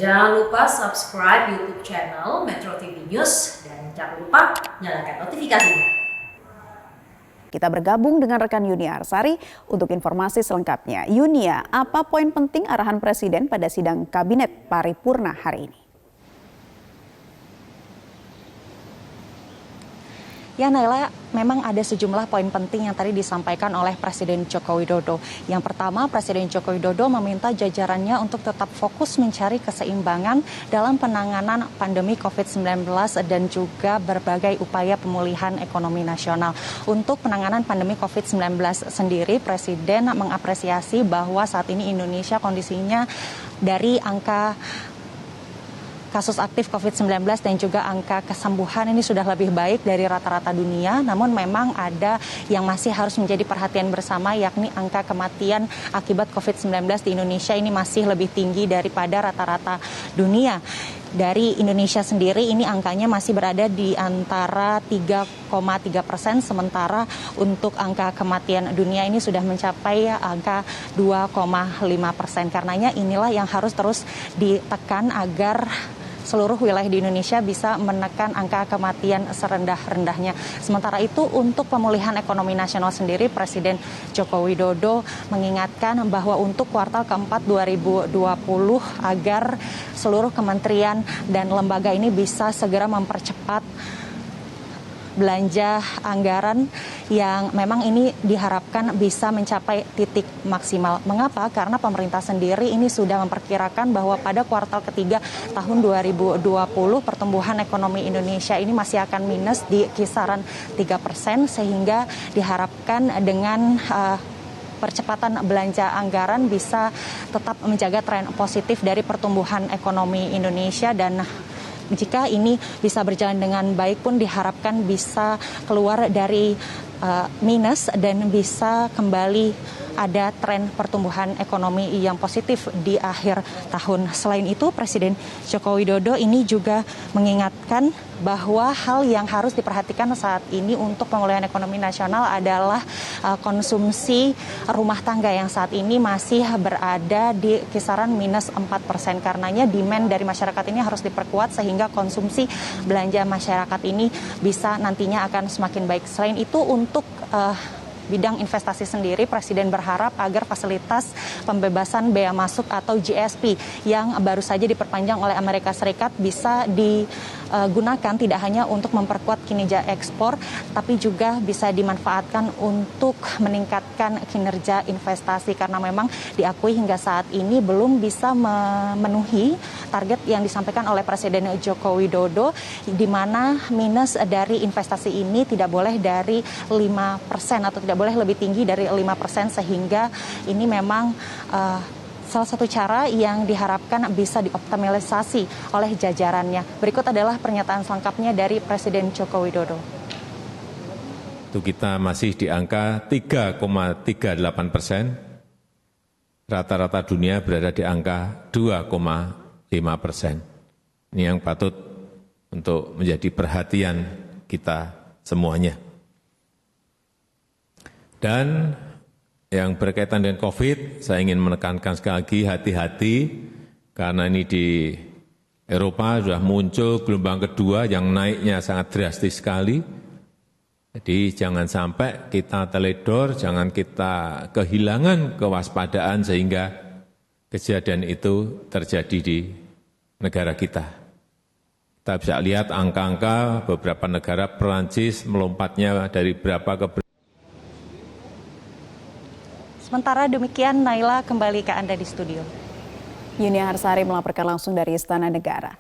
Jangan lupa subscribe YouTube channel Metro TV News dan jangan lupa nyalakan notifikasinya. Kita bergabung dengan rekan Yunia Arsari untuk informasi selengkapnya. Yunia, apa poin penting arahan Presiden pada sidang Kabinet Paripurna hari ini? Ya Naila, memang ada sejumlah poin penting yang tadi disampaikan oleh Presiden Joko Widodo. Yang pertama, Presiden Joko Widodo meminta jajarannya untuk tetap fokus mencari keseimbangan dalam penanganan pandemi COVID-19 dan juga berbagai upaya pemulihan ekonomi nasional. Untuk penanganan pandemi COVID-19 sendiri, Presiden mengapresiasi bahwa saat ini Indonesia kondisinya dari angka kasus aktif COVID-19 dan juga angka kesembuhan ini sudah lebih baik dari rata-rata dunia. Namun memang ada yang masih harus menjadi perhatian bersama, yakni angka kematian akibat COVID-19 di Indonesia ini masih lebih tinggi daripada rata-rata dunia. Dari Indonesia sendiri ini angkanya masih berada di antara 3,3%, sementara untuk angka kematian dunia ini sudah mencapai angka 2,5%. Karenanya inilah yang harus terus ditekan agar seluruh wilayah di Indonesia bisa menekan angka kematian serendah-rendahnya. Sementara itu untuk pemulihan ekonomi nasional sendiri, Presiden Joko Widodo mengingatkan bahwa untuk kuartal keempat 2020 agar seluruh kementerian dan lembaga ini bisa segera mempercepat belanja anggaran yang memang ini diharapkan bisa mencapai titik maksimal. Mengapa? Karena pemerintah sendiri ini sudah memperkirakan bahwa pada kuartal ketiga tahun 2020 pertumbuhan ekonomi Indonesia ini masih akan minus di kisaran 3%, sehingga diharapkan dengan percepatan belanja anggaran bisa tetap menjaga tren positif dari pertumbuhan ekonomi Indonesia, dan jika ini bisa berjalan dengan baik pun diharapkan bisa keluar dari minus dan bisa kembali ada tren pertumbuhan ekonomi yang positif di akhir tahun. Selain itu, Presiden Joko Widodo ini juga mengingatkan bahwa hal yang harus diperhatikan saat ini untuk pemulihan ekonomi nasional adalah konsumsi rumah tangga yang saat ini masih berada di kisaran minus 4%. Karenanya demand dari masyarakat ini harus diperkuat sehingga konsumsi belanja masyarakat ini bisa nantinya akan semakin baik. Selain itu untuk bidang investasi sendiri, Presiden berharap agar fasilitas pembebasan bea masuk atau GSP yang baru saja diperpanjang oleh Amerika Serikat bisa digunakan tidak hanya untuk memperkuat kinerja ekspor, tapi juga bisa dimanfaatkan untuk meningkatkan kinerja investasi, karena memang diakui hingga saat ini belum bisa memenuhi target yang disampaikan oleh Presiden Joko Widodo, di mana minus dari investasi ini tidak boleh dari 5% atau tidak boleh lebih tinggi dari 5%, sehingga ini memang salah satu cara yang diharapkan bisa dioptimalisasi oleh jajarannya. Berikut adalah pernyataan selengkapnya dari Presiden Joko Widodo. Itu kita masih di angka 3,38%, rata-rata dunia berada di angka 2,5%. Ini yang patut untuk menjadi perhatian kita semuanya. Dan yang berkaitan dengan COVID, saya ingin menekankan sekali lagi hati-hati, karena ini di Eropa sudah muncul gelombang kedua yang naiknya sangat drastis sekali. Jadi jangan sampai kita teledor, jangan kita kehilangan kewaspadaan sehingga kejadian itu terjadi di negara kita. Kita bisa lihat angka-angka beberapa negara, Perancis melompatnya dari berapa ke berapa. Sementara demikian, Naila, kembali ke Anda di studio. Yunia Arsari melaporkan langsung dari Istana Negara.